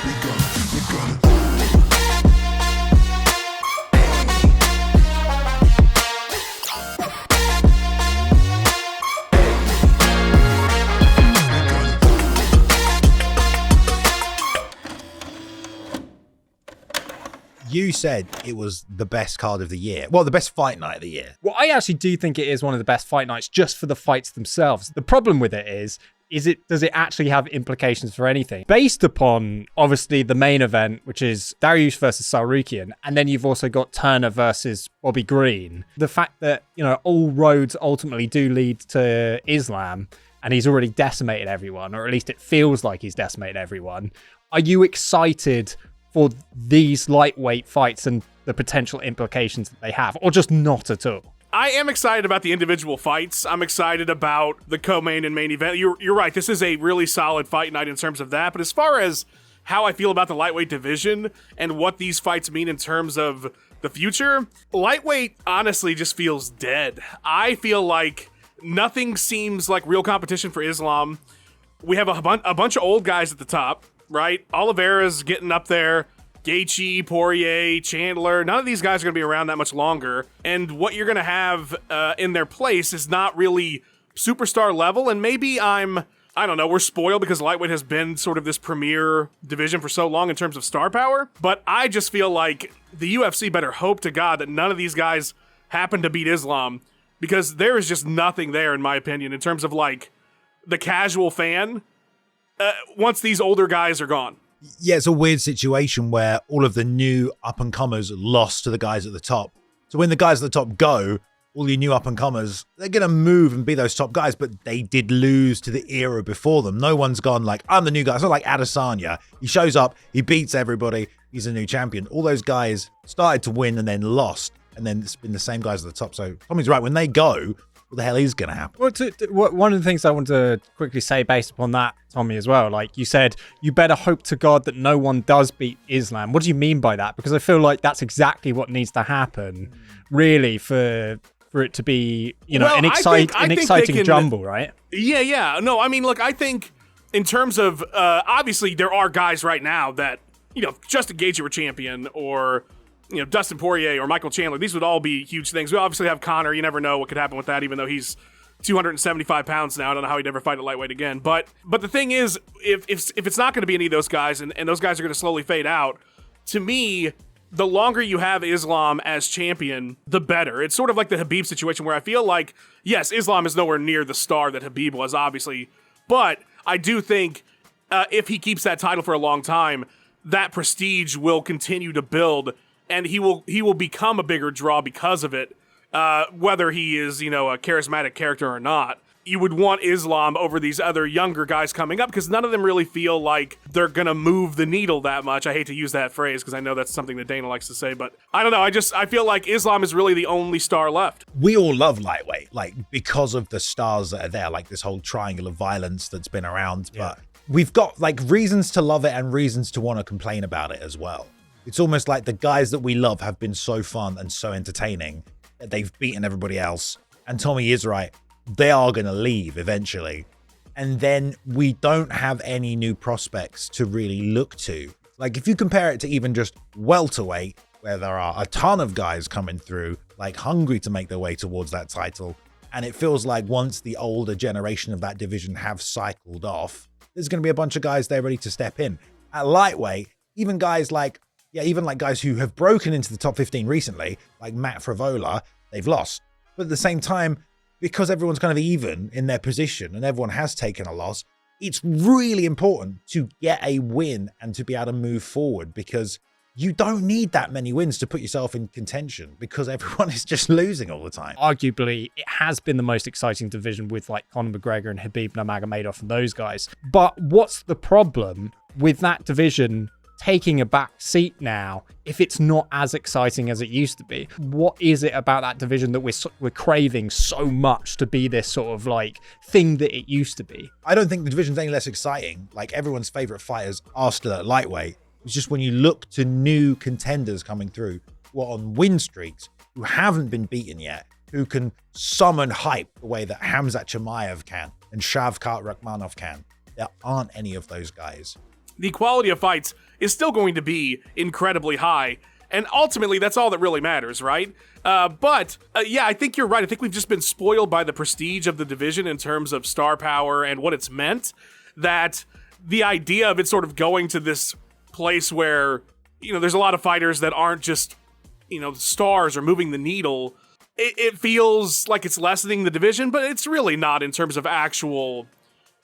You said it was the best card of the year. Well, the best fight night of the year. Well, I actually do think it is one of the best fight nights just for the fights themselves. The problem with it is does it actually have implications for anything? Based upon, obviously, the main event, which is Dariush versus Tsarukyan, and then you've also got Turner versus Bobby Green. The fact that, all roads ultimately do lead to Islam, and he's already decimated everyone, or at least it feels like he's decimated everyone. Are you excited for these lightweight fights and the potential implications that they have, or just not at all? I am excited about the individual fights. I'm excited about the co-main and main event. You're right. This is a really solid fight night in terms of that. But as far as how I feel about the lightweight division and what these fights mean in terms of the future, lightweight honestly just feels dead. I feel like nothing seems like real competition for Islam. We have a bunch of old guys at the top, right? Oliveira's getting up there. Gaethje, Poirier, Chandler, none of these guys are going to be around that much longer. And what you're going to have in their place is not really superstar level. And maybe I don't know, we're spoiled because lightweight has been sort of this premier division for so long in terms of star power. But I just feel like the UFC better hope to God that none of these guys happen to beat Islam, because there is just nothing there, in my opinion, in terms of like the casual fan once these older guys are gone. Yeah, it's a weird situation where all of the new up-and-comers lost to the guys at the top. So when the guys at the top go, all the new up-and-comers, they're going to move and be those top guys, but they did lose to the era before them. No one's gone like, I'm the new guy. It's not like Adesanya. He shows up, he beats everybody, he's a new champion. All those guys started to win and then lost, and then it's been the same guys at the top. So Tommy's right. When they go, what the hell is going to happen? Well, one of the things I want to quickly say based upon that, Tommy, as well, like you said, you better hope to God that no one does beat Islam. What do you mean by that? Because I feel like that's exactly what needs to happen, really, for it to be, an exciting jumble, right? Yeah. No, I mean, look, I think in terms of, obviously there are guys right now that, Justin Gaethje were champion, or Dustin Poirier or Michael Chandler, these would all be huge things. We obviously have Conor. You never know what could happen with that, even though he's 275 pounds now. I don't know how he'd ever fight at lightweight again. But the thing is, if it's not going to be any of those guys, and those guys are going to slowly fade out, to me, the longer you have Islam as champion, the better. It's sort of like the Khabib situation where I feel like, yes, Islam is nowhere near the star that Khabib was, obviously. But I do think if he keeps that title for a long time, that prestige will continue to build, and he will become a bigger draw because of it, whether he is, a charismatic character or not. You would want Islam over these other younger guys coming up because none of them really feel like they're going to move the needle that much. I hate to use that phrase because I know that's something that Dana likes to say, but I don't know. I feel like Islam is really the only star left. We all love lightweight, because of the stars that are there, like this whole triangle of violence that's been around. Yeah. But we've got reasons to love it and reasons to want to complain about it as well. It's almost like the guys that we love have been so fun and so entertaining that they've beaten everybody else. And Tommy is right. They are going to leave eventually. And then we don't have any new prospects to really look to. If you compare it to even just welterweight, where there are a ton of guys coming through, hungry to make their way towards that title. And it feels like once the older generation of that division have cycled off, there's going to be a bunch of guys there ready to step in. At lightweight, even guys guys who have broken into the top 15 recently, like Matt Frivola, they've lost. But at the same time, because everyone's kind of even in their position and everyone has taken a loss, it's really important to get a win and to be able to move forward, because you don't need that many wins to put yourself in contention because everyone is just losing all the time. Arguably, it has been the most exciting division with Conor McGregor and Khabib Nurmagomedov and those guys. But what's the problem with that division taking a back seat now if it's not as exciting as it used to be? What is it about that division that we're craving so much to be this sort of thing that it used to be? I don't think the division's any less exciting. Everyone's favorite fighters are still at lightweight. It's just when you look to new contenders coming through who are on win streaks, who haven't been beaten yet, who can summon hype the way that Hamzat Chimaev can and Shavkat Rakhmonov can. There aren't any of those guys. the quality of fights is still going to be incredibly high. And ultimately, that's all that really matters, right? But I think you're right. I think we've just been spoiled by the prestige of the division in terms of star power and what it's meant, that the idea of it sort of going to this place where, there's a lot of fighters that aren't just, stars or moving the needle. It feels like it's lessening the division, but it's really not in terms of actual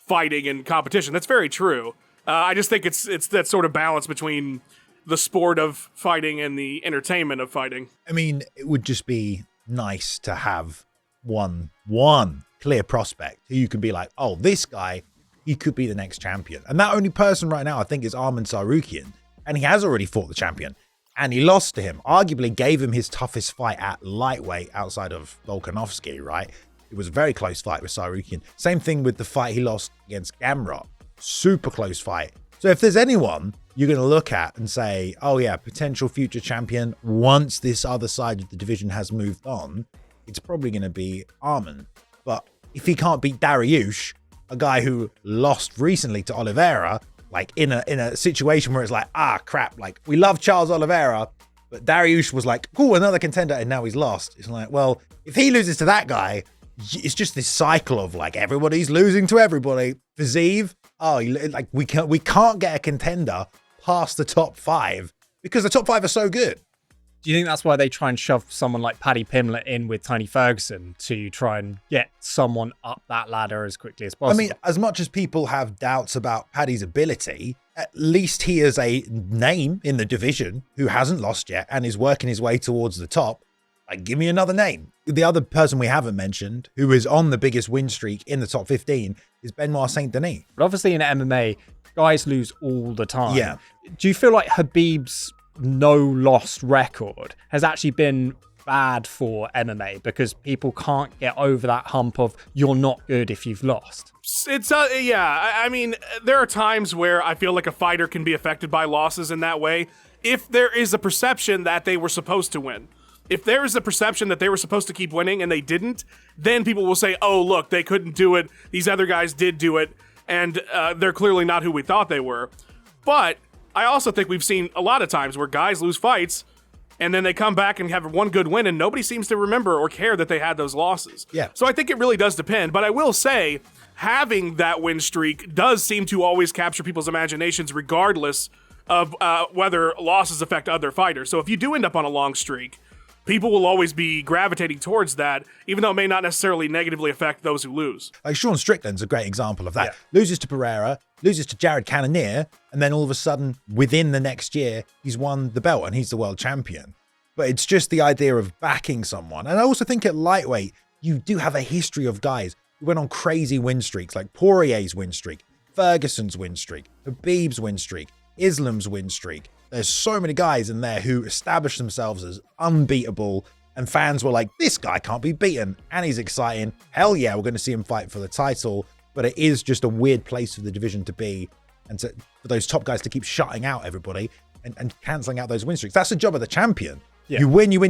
fighting and competition. That's very true. I just think it's that sort of balance between the sport of fighting and the entertainment of fighting. I mean, it would just be nice to have one clear prospect who you can be like, oh, this guy, he could be the next champion. And that only person right now, I think, is Arman Tsarukyan. And he has already fought the champion. And he lost to him, arguably gave him his toughest fight at lightweight outside of Volkanovski, right? It was a very close fight with Tsarukyan. Same thing with the fight he lost against Gamrot. Super close fight. So if there's anyone you're going to look at and say, oh yeah, potential future champion once this other side of the division has moved on, it's probably going to be Arman. But if he can't beat Dariush, a guy who lost recently to Oliveira, like in a situation where it's like, crap, like we love Charles Oliveira, but Dariush was like, cool, another contender, and now he's lost. It's like, well, if he loses to that guy, it's just this cycle of like everybody's losing to everybody. Fiziev, like we can't get a contender past the top 5 because the top 5 are so good. Do you think that's why they try and shove someone like Paddy Pimblett in with Tony Ferguson to try and get someone up that ladder as quickly as possible? I mean, as much as people have doubts about Paddy's ability, at least he is a name in the division who hasn't lost yet and is working his way towards the top. Like, give me another name. The other person we haven't mentioned, who is on the biggest win streak in the top 15, is Benoit Saint-Denis. But obviously in MMA, guys lose all the time. Yeah. Do you feel like Khabib's no-loss record has actually been bad for MMA because people can't get over that hump of you're not good if you've lost? It's I mean, there are times where I feel like a fighter can be affected by losses in that way if there is a perception that they were supposed to win. If there is a perception that they were supposed to keep winning and they didn't, then people will say, oh, look, they couldn't do it. These other guys did do it, and they're clearly not who we thought they were. But I also think we've seen a lot of times where guys lose fights and then they come back and have one good win and nobody seems to remember or care that they had those losses. Yeah. So I think it really does depend. But I will say, having that win streak does seem to always capture people's imaginations regardless of whether losses affect other fighters. So if you do end up on a long streak, people will always be gravitating towards that, even though it may not necessarily negatively affect those who lose. Like Sean Strickland's a great example of that. Yeah. Loses to Pereira, loses to Jared Cannonier, and then all of a sudden, within the next year, he's won the belt and he's the world champion. But it's just the idea of backing someone. And I also think at lightweight, you do have a history of guys who went on crazy win streaks, like Poirier's win streak, Ferguson's win streak, Khabib's win streak, Islam's win streak. There's so many guys in there who established themselves as unbeatable, and fans were like, this guy can't be beaten, and he's exciting. Hell yeah, we're going to see him fight for the title. But it is just a weird place for the division to be, and for those top guys to keep shutting out everybody and cancelling out those win streaks. That's the job of the champion. Yeah. You win, you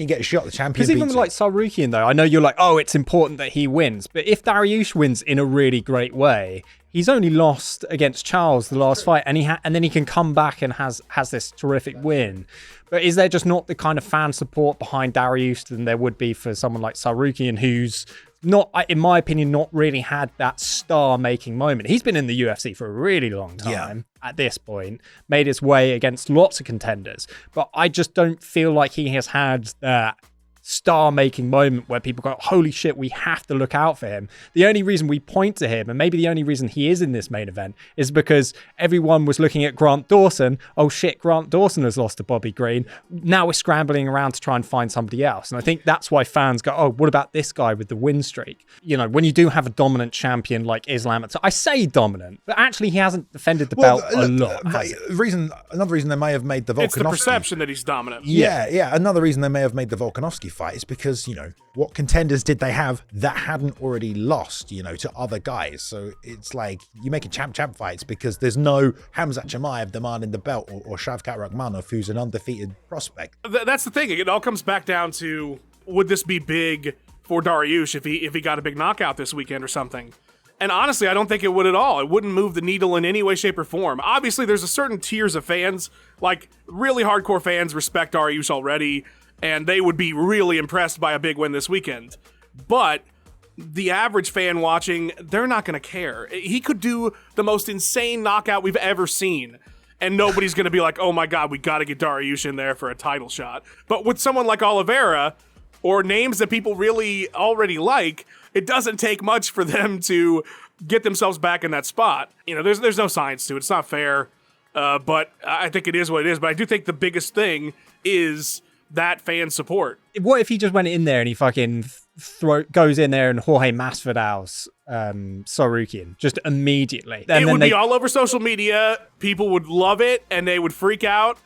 get a shot, the champion beats you. Because even like Tsarukyan, though, I know you're like, oh, it's important that he wins. But if Dariush wins in a really great way, he's only lost against Charles the last fight, and then he can come back and has this terrific win. But is there just not the kind of fan support behind Dariush than there would be for someone like Tsarukyan, who's not, in my opinion, not really had that star-making moment? He's been in the UFC for a really long time at this point, made his way against lots of contenders, but I just don't feel like he has had that star-making moment where people go, holy shit, we have to look out for him. The only reason we point to him, and maybe the only reason he is in this main event, is because everyone was looking at Grant Dawson. Oh shit, Grant Dawson has lost to Bobby Green. Now we're scrambling around to try and find somebody else. And I think that's why fans go, oh, what about this guy with the win streak? You know, when you do have a dominant champion like Islam, I say dominant, but actually he hasn't defended the belt a lot. Another reason they may have made the Volkanovski... It's the perception that he's dominant. Yeah. Another reason they may have made the Volkanovski fight is because, you know, what contenders did they have that hadn't already lost, you know, to other guys? So it's like you make a champ fights because there's no Hamzat Chimaev demanding the belt or Shavkat Rakhmonov, who's an undefeated prospect. That's the thing. It all comes back down to, would this be big for Dariush if he got a big knockout this weekend or something? And honestly, I don't think it would at all. It wouldn't move the needle in any way, shape, or form. Obviously, there's a certain tiers of fans, like really hardcore fans respect Dariush already, and they would be really impressed by a big win this weekend. But the average fan watching, they're not going to care. He could do the most insane knockout we've ever seen, and nobody's going to be like, oh my God, we got to get Dariush in there for a title shot. But with someone like Oliveira, or names that people really already like, it doesn't take much for them to get themselves back in that spot. You know, there's no science to it. It's not fair, but I think it is what it is. But I do think the biggest thing is that fan support. What if he just went in there and he fucking goes in there and Jorge Masvidal's Tsarukyan just immediately? And it would be all over social media. People would love it and they would freak out,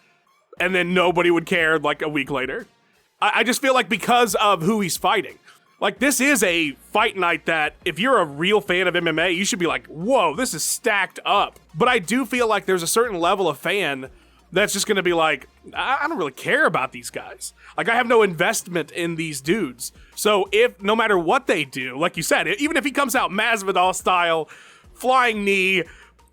and then nobody would care like a week later. I just feel like because of who he's fighting. Like, this is a fight night that, if you're a real fan of MMA, you should be like, whoa, this is stacked up. But I do feel like there's a certain level of fan that's just going to be like, I don't really care about these guys. Like, I have no investment in these dudes. So if, no matter what they do, like you said, even if he comes out Masvidal style, flying knee,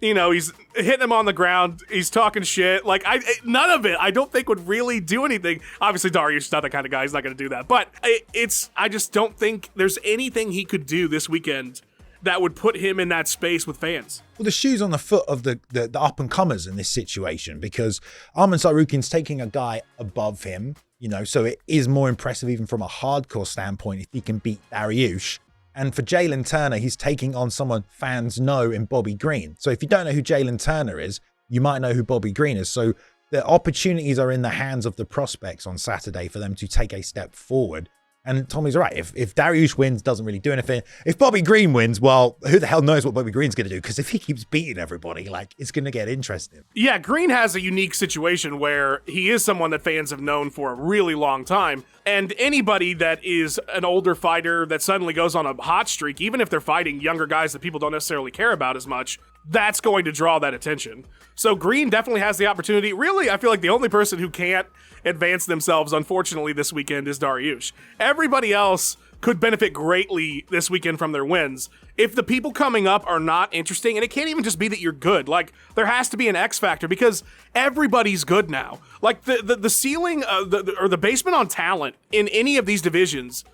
you know, he's hitting him on the ground, he's talking shit, like, none of it, I don't think would really do anything. Obviously, Dariush is not that kind of guy, he's not going to do that. But I just don't think there's anything he could do this weekend that would put him in that space with fans. Well, the shoe's on the foot of the up-and-comers in this situation, because Arman Tsarukyan's taking a guy above him, you know, so it is more impressive even from a hardcore standpoint if he can beat Dariush. And for Jalin Turner, he's taking on someone fans know in Bobby Green. So if you don't know who Jalin Turner is, you might know who Bobby Green is. So the opportunities are in the hands of the prospects on Saturday for them to take a step forward. And Tommy's right. If Dariush wins, doesn't really do anything. If Bobby Green wins, well, who the hell knows what Bobby Green's going to do? Because if he keeps beating everybody, like, it's going to get interesting. Yeah, Green has a unique situation where he is someone that fans have known for a really long time. And anybody that is an older fighter that suddenly goes on a hot streak, even if they're fighting younger guys that people don't necessarily care about as much, that's going to draw that attention. So Green definitely has the opportunity. Really, I feel like the only person who can't advance themselves, unfortunately, this weekend is Dariush. Everybody else could benefit greatly this weekend from their wins. If the people coming up are not interesting, and it can't even just be that you're good, like, there has to be an X factor, because everybody's good now. Like, the ceiling, or the basement on talent in any of these divisions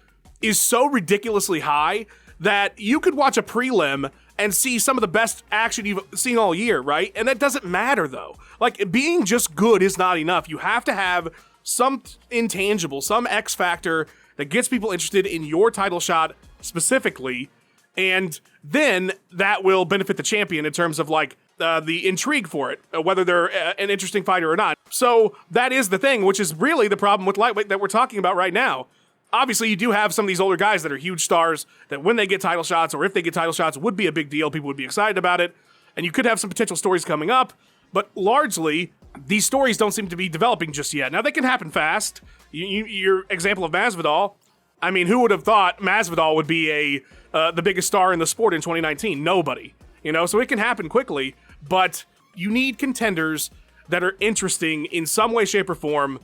is so ridiculously high that you could watch a prelim and see some of the best action you've seen all year, right? And that doesn't matter, though. Like, being just good is not enough. You have to have some intangible, some X factor that gets people interested in your title shot specifically, and then that will benefit the champion in terms of, like, the intrigue for it, whether they're an interesting fighter or not. So that is the thing, which is really the problem with lightweight that we're talking about right now. Obviously, you do have some of these older guys that are huge stars that when they get title shots, or if they get title shots, would be a big deal. People would be excited about it. And you could have some potential stories coming up. But largely, these stories don't seem to be developing just yet. Now, they can happen fast. Your example of Masvidal, I mean, who would have thought Masvidal would be the biggest star in the sport in 2019? Nobody. You know, so it can happen quickly. But you need contenders that are interesting in some way, shape, or form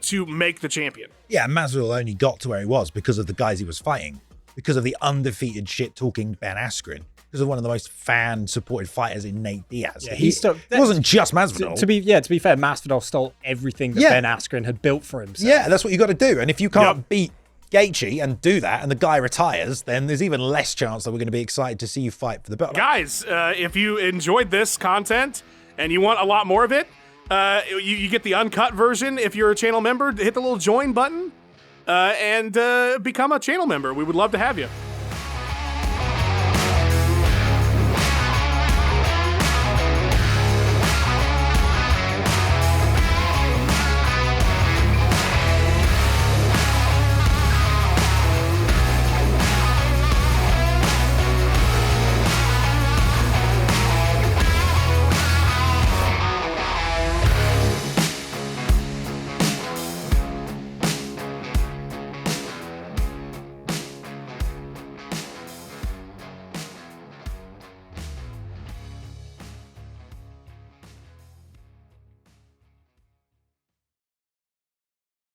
to make the champion. Yeah, Masvidal only got to where he was because of the guys he was fighting, because of the undefeated shit-talking Ben Askren, because of one of the most fan-supported fighters in Nate Diaz. Yeah, it wasn't just Masvidal. To be fair, Masvidal stole everything that Ben Askren had built for himself. Yeah, that's what you got to do. And if you can't beat Gaethje and do that, and the guy retires, then there's even less chance that we're going to be excited to see you fight for the belt. Guys, if you enjoyed this content and you want a lot more of it, you get the uncut version if you're a channel member. Hit the little join button and become a channel member. We would love to have you.